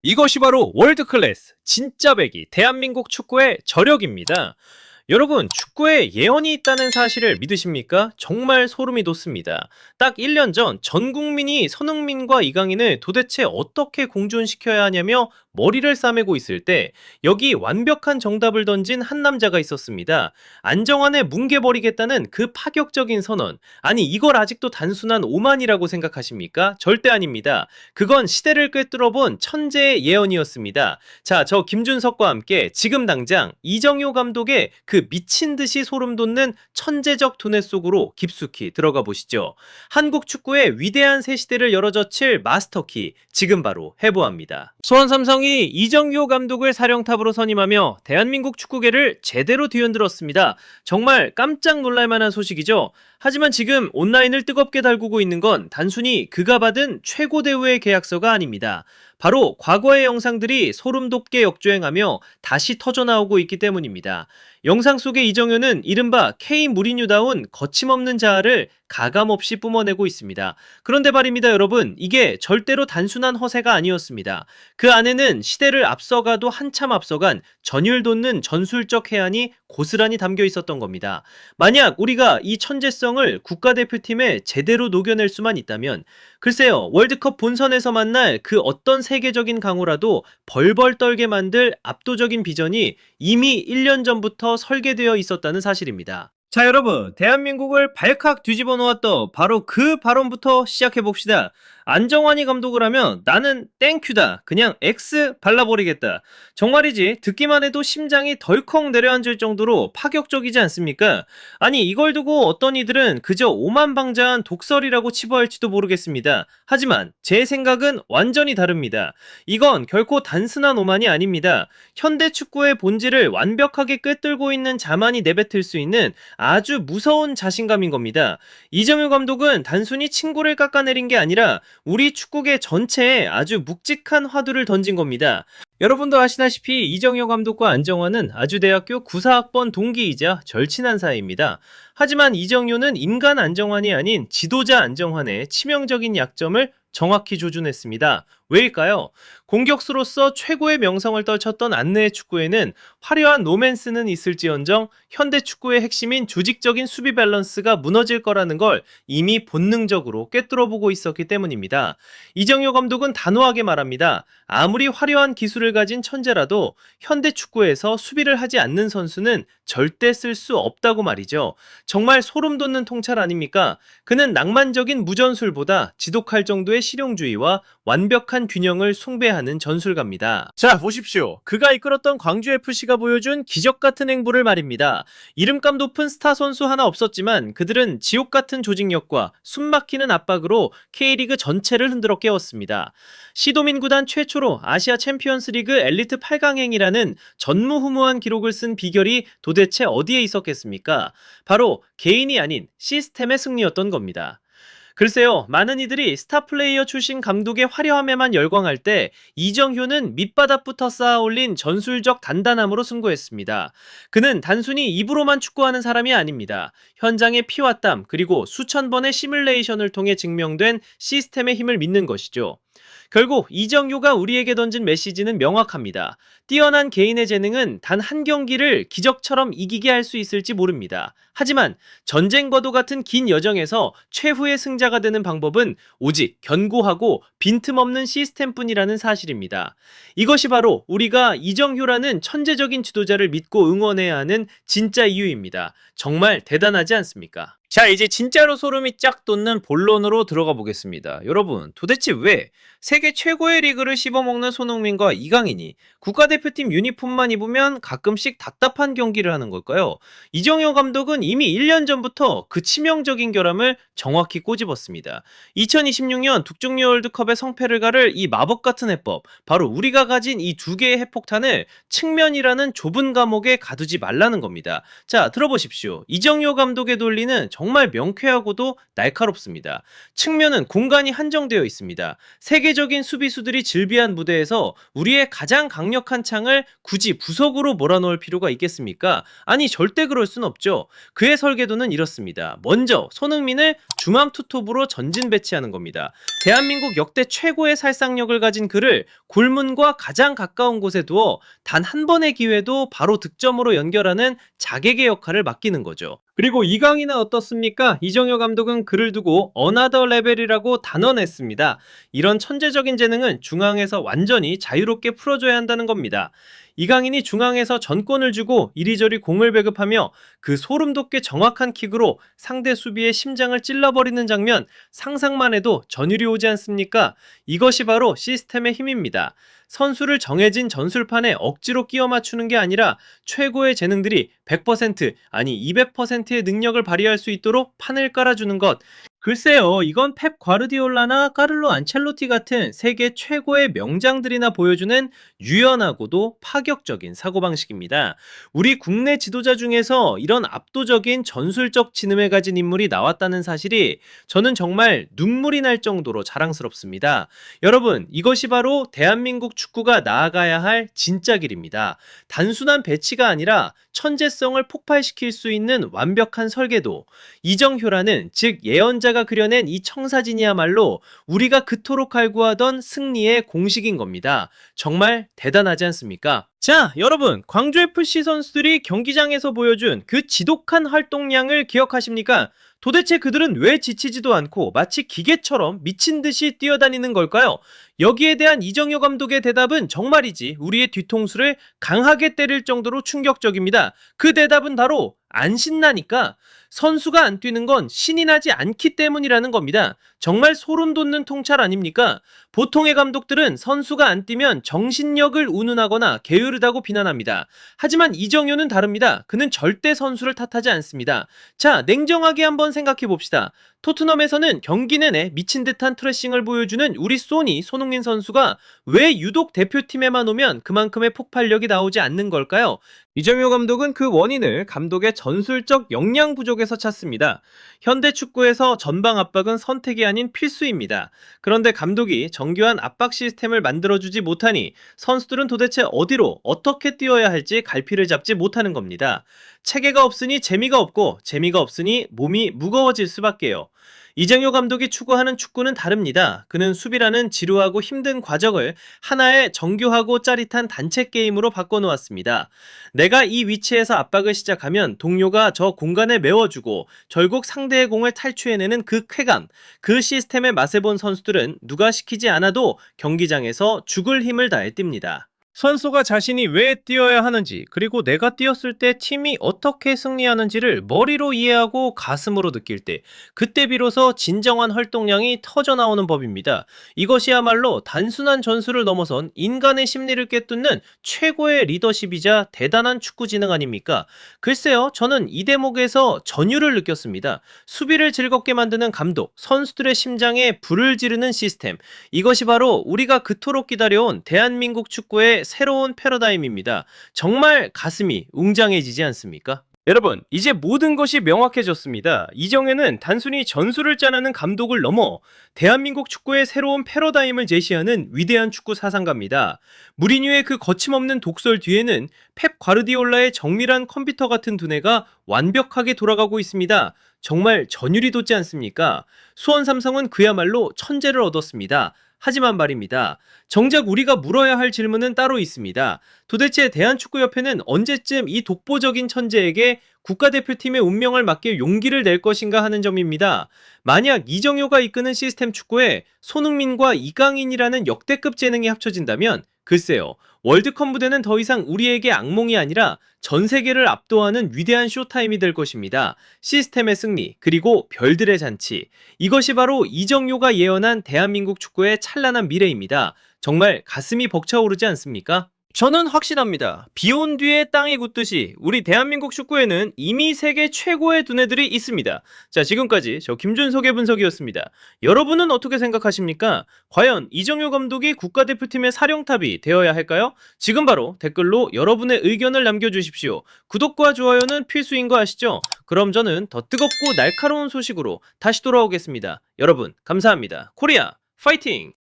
이것이 바로 월드클래스, 진짜 배기, 대한민국 축구의 저력입니다. 여러분, 축구에 예언이 있다는 사실을 믿으십니까? 정말 소름이 돋습니다. 딱 1년 전 국민이 손흥민과 이강인을 도대체 어떻게 공존시켜야 하냐며 머리를 싸매고 있을 때 여기 완벽한 정답을 던진 한 남자가 있었습니다. 안정환에 뭉개버리겠다는 그 파격적인 선언. 아니, 이걸 아직도 단순한 오만이라고 생각하십니까? 절대 아닙니다. 그건 시대를 꿰뚫어본 천재의 예언이었습니다. 자, 저 김준석과 함께 지금 당장 이정효 감독의 그 미친 듯이 소름 돋는 천재적 두뇌 속으로 깊숙이 들어가 보시죠. 한국 축구의 위대한 새 시대를 열어젖힐 마스터키, 지금 바로 해보합니다. 수원 삼성이 이정효 감독을 사령탑으로 선임하며 대한민국 축구계를 제대로 뒤흔들었습니다. 정말 깜짝 놀랄만한 소식이죠. 하지만 지금 온라인을 뜨겁게 달구고 있는 건 단순히 그가 받은 최고 대우의 계약서가 아닙니다. 바로 과거의 영상들이 소름 돋게 역주행하며 다시 터져나오고 있기 때문입니다. 영상 속의 이정효는 이른바 K 무리뉴다운 거침없는 자아를 가감없이 뿜어내고 있습니다. 그런데 말입니다, 여러분. 이게 절대로 단순한 허세가 아니었습니다. 그 안에는 시대를 앞서가도 한참 앞서간 전율 돋는 전술적 해안이 고스란히 담겨 있었던 겁니다. 만약 우리가 이 천재성을 국가대표팀에 제대로 녹여낼 수만 있다면, 글쎄요, 월드컵 본선에서 만날 그 어떤 세계적인 강호라도 벌벌 떨게 만들 압도적인 비전이 이미 1년 전부터 설계되어 있었다는 사실입니다. 자, 여러분, 대한민국을 발칵 뒤집어 놓았던 바로 그 발언부터 시작해봅시다. 안정환이 감독을 하면 나는 땡큐다. 그냥 X 발라버리겠다. 정말이지, 듣기만 해도 심장이 덜컥 내려앉을 정도로 파격적이지 않습니까? 아니, 이걸 두고 어떤 이들은 그저 오만방자한 독설이라고 치부할지도 모르겠습니다. 하지만 제 생각은 완전히 다릅니다. 이건 결코 단순한 오만이 아닙니다. 현대 축구의 본질을 완벽하게 꿰뚫고 있는 자만이 내뱉을 수 있는 아주 무서운 자신감인 겁니다. 이정효 감독은 단순히 친구를 깎아내린 게 아니라 우리 축구계 전체에 아주 묵직한 화두를 던진 겁니다. 여러분도 아시다시피 이정효 감독과 안정환은 아주대학교 94학번 동기이자 절친한 사이입니다. 하지만 이정효는 인간 안정환이 아닌 지도자 안정환의 치명적인 약점을 정확히 조준했습니다. 왜일까요? 공격수로서 최고의 명성을 떨쳤던 안내의 축구에는 화려한 로맨스는 있을지언정 현대 축구의 핵심인 조직적인 수비 밸런스가 무너질 거라는 걸 이미 본능적으로 꿰뚫어보고 있었기 때문입니다. 이정효 감독은 단호하게 말합니다. 아무리 화려한 기술을 가진 천재라도 현대 축구에서 수비를 하지 않는 선수는 절대 쓸 수 없다고 말이죠. 정말 소름 돋는 통찰 아닙니까? 그는 낭만적인 무전술보다 지독할 정도의 실용주의와 완벽한 균형을 숭배하는 전술가입니다. 자, 보십시오. 그가 이끌었던 광주FC가 보여준 기적같은 행보를 말입니다. 이름값 높은 스타 선수 하나 없었지만 그들은 지옥같은 조직력과 숨막히는 압박으로 K리그 전체를 흔들어 깨웠습니다. 시도민 구단 최초로 아시아 챔피언스 리그 엘리트 8강행이라는 전무후무한 기록을 쓴 비결이 도대체 어디에 있었겠습니까? 바로 개인이 아닌 시스템의 승리였던 겁니다. 글쎄요, 많은 이들이 스타 플레이어 출신 감독의 화려함에만 열광할 때 이정효는 밑바닥부터 쌓아올린 전술적 단단함으로 승부했습니다. 그는 단순히 입으로만 축구하는 사람이 아닙니다. 현장의 피와 땀, 그리고 수천 번의 시뮬레이션을 통해 증명된 시스템의 힘을 믿는 것이죠. 결국 이정효가 우리에게 던진 메시지는 명확합니다. 뛰어난 개인의 재능은 단 한 경기를 기적처럼 이기게 할 수 있을지 모릅니다. 하지만 전쟁과도 같은 긴 여정에서 최후의 승자가 되는 방법은 오직 견고하고 빈틈없는 시스템뿐이라는 사실입니다. 이것이 바로 우리가 이정효라는 천재적인 지도자를 믿고 응원해야 하는 진짜 이유입니다. 정말 대단하지 않습니까? 자, 이제 진짜로 소름이 쫙 돋는 본론으로 들어가 보겠습니다. 여러분, 도대체 왜 세계 최고의 리그를 씹어먹는 손흥민과 이강인이 국가대표팀 유니폼만 입으면 가끔씩 답답한 경기를 하는 걸까요? 이정효 감독은 이미 1년 전부터 그 치명적인 결함을 정확히 꼬집었습니다. 2026년 북중미 월드컵의 성패를 가를 이 마법 같은 해법, 바로 우리가 가진 이 두 개의 핵폭탄을 측면이라는 좁은 감옥에 가두지 말라는 겁니다. 자, 들어보십시오. 이정효 감독의 논리는 정말 명쾌하고도 날카롭습니다. 측면은 공간이 한정되어 있습니다. 세계적인 수비수들이 질비한 무대에서 우리의 가장 강력한 창을 굳이 구석으로 몰아넣을 필요가 있겠습니까? 아니, 절대 그럴 순 없죠. 그의 설계도는 이렇습니다. 먼저 손흥민을 중앙 투톱으로 전진 배치하는 겁니다. 대한민국 역대 최고의 살상력을 가진 그를 골문과 가장 가까운 곳에 두어 단 한 번의 기회도 바로 득점으로 연결하는 자객의 역할을 맡기는 거죠. 그리고 이강인은 어떻습니까? 이정효 감독은 그를 두고 어나더 레벨이라고 단언했습니다. 이런 천재적인 재능은 중앙에서 완전히 자유롭게 풀어줘야 한다는 겁니다. 이강인이 중앙에서 전권을 주고 이리저리 공을 배급하며 그 소름 돋게 정확한 킥으로 상대 수비의 심장을 찔러버리는 장면, 상상만 해도 전율이 오지 않습니까? 이것이 바로 시스템의 힘입니다. 선수를 정해진 전술판에 억지로 끼워 맞추는 게 아니라 최고의 재능들이 100% 아니 200%의 능력을 발휘할 수 있도록 판을 깔아주는 것. 글쎄요, 이건 펩 과르디올라나 까를로 안첼로티 같은 세계 최고의 명장들이나 보여주는 유연하고도 파격적인 사고방식입니다. 우리 국내 지도자 중에서 이런 압도적인 전술적 지능을 가진 인물이 나왔다는 사실이 저는 정말 눈물이 날 정도로 자랑스럽습니다. 여러분, 이것이 바로 대한민국 축구가 나아가야 할 진짜 길입니다. 단순한 배치가 아니라 천재성을 폭발시킬 수 있는 완벽한 설계도. 이정효라는, 즉 예언자가 그려낸 이 청사진이야말로 우리가 그토록 갈구하던 승리의 공식인 겁니다. 정말 대단하지 않습니까? 자, 여러분, 광주FC 선수들이 경기장에서 보여준 그 지독한 활동량을 기억하십니까? 도대체 그들은 왜 지치지도 않고 마치 기계처럼 미친 듯이 뛰어다니는 걸까요? 여기에 대한 이정효 감독의 대답은 정말이지 우리의 뒤통수를 강하게 때릴 정도로 충격적입니다. 그 대답은 바로 안 신나니까. 선수가 안 뛰는 건 신이 나지 않기 때문이라는 겁니다. 정말 소름 돋는 통찰 아닙니까? 보통의 감독들은 선수가 안 뛰면 정신력을 운운하거나 게으르다고 비난합니다. 하지만 이정효는 다릅니다. 그는 절대 선수를 탓하지 않습니다. 자, 냉정하게 한번 생각해 봅시다. 토트넘에서는 경기 내내 미친 듯한 트래싱을 보여주는 우리 소니 손흥민 선수가 왜 유독 대표팀에만 오면 그만큼의 폭발력이 나오지 않는 걸까요? 이정효 감독은 그 원인을 감독의 전술적 역량 부족에서 찾습니다. 현대 축구에서 전방 압박은 선택이 아닌 필수입니다. 그런데 감독이 정교한 압박 시스템을 만들어주지 못하니 선수들은 도대체 어디로 어떻게 뛰어야 할지 갈피를 잡지 못하는 겁니다. 체계가 없으니 재미가 없고 재미가 없으니 몸이 무거워질 수밖에요. 이정효 감독이 추구하는 축구는 다릅니다. 그는 수비라는 지루하고 힘든 과정을 하나의 정교하고 짜릿한 단체 게임으로 바꿔놓았습니다. 내가 이 위치에서 압박을 시작하면 동료가 저 공간에 메워주고 결국 상대의 공을 탈취해내는 그 쾌감, 그 시스템의 맛을 본 선수들은 누가 시키지 않아도 경기장에서 죽을 힘을 다해 뜁니다. 선수가 자신이 왜 뛰어야 하는지, 그리고 내가 뛰었을 때 팀이 어떻게 승리하는지를 머리로 이해하고 가슴으로 느낄 때, 그때 비로소 진정한 활동량이 터져나오는 법입니다. 이것이야말로 단순한 전술을 넘어선 인간의 심리를 꿰뚫는 최고의 리더십이자 대단한 축구 지능 아닙니까? 글쎄요, 저는 이 대목에서 전율을 느꼈습니다. 수비를 즐겁게 만드는 감독, 선수들의 심장에 불을 지르는 시스템, 이것이 바로 우리가 그토록 기다려온 대한민국 축구의 새로운 패러다임입니다. 정말 가슴이 웅장해지지 않습니까? 여러분, 이제 모든 것이 명확해졌습니다. 이정효는 단순히 전술을 짜내는 감독을 넘어 대한민국 축구의 새로운 패러다임을 제시하는 위대한 축구 사상가입니다. 무리뉴의 그 거침없는 독설 뒤에는 펩 과르디올라의 정밀한 컴퓨터 같은 두뇌가 완벽하게 돌아가고 있습니다. 정말 전율이 돋지 않습니까? 수원 삼성은 그야말로 천재를 얻었습니다. 하지만 말입니다. 정작 우리가 물어야 할 질문은 따로 있습니다. 도대체 대한축구협회는 언제쯤 이 독보적인 천재에게 국가대표팀의 운명을 맡길 용기를 낼 것인가 하는 점입니다. 만약 이정효가 이끄는 시스템 축구에 손흥민과 이강인이라는 역대급 재능이 합쳐진다면 글쎄요, 월드컵 무대는 더 이상 우리에게 악몽이 아니라 전 세계를 압도하는 위대한 쇼타임이 될 것입니다. 시스템의 승리, 그리고 별들의 잔치. 이것이 바로 이정효가 예언한 대한민국 축구의 찬란한 미래입니다. 정말 가슴이 벅차오르지 않습니까? 저는 확신합니다. 비 온 뒤에 땅이 굳듯이 우리 대한민국 축구에는 이미 세계 최고의 두뇌들이 있습니다. 자, 지금까지 저 김준석의 분석이었습니다. 여러분은 어떻게 생각하십니까? 과연 이정효 감독이 국가대표팀의 사령탑이 되어야 할까요? 지금 바로 댓글로 여러분의 의견을 남겨주십시오. 구독과 좋아요는 필수인 거 아시죠? 그럼 저는 더 뜨겁고 날카로운 소식으로 다시 돌아오겠습니다. 여러분, 감사합니다. 코리아 파이팅!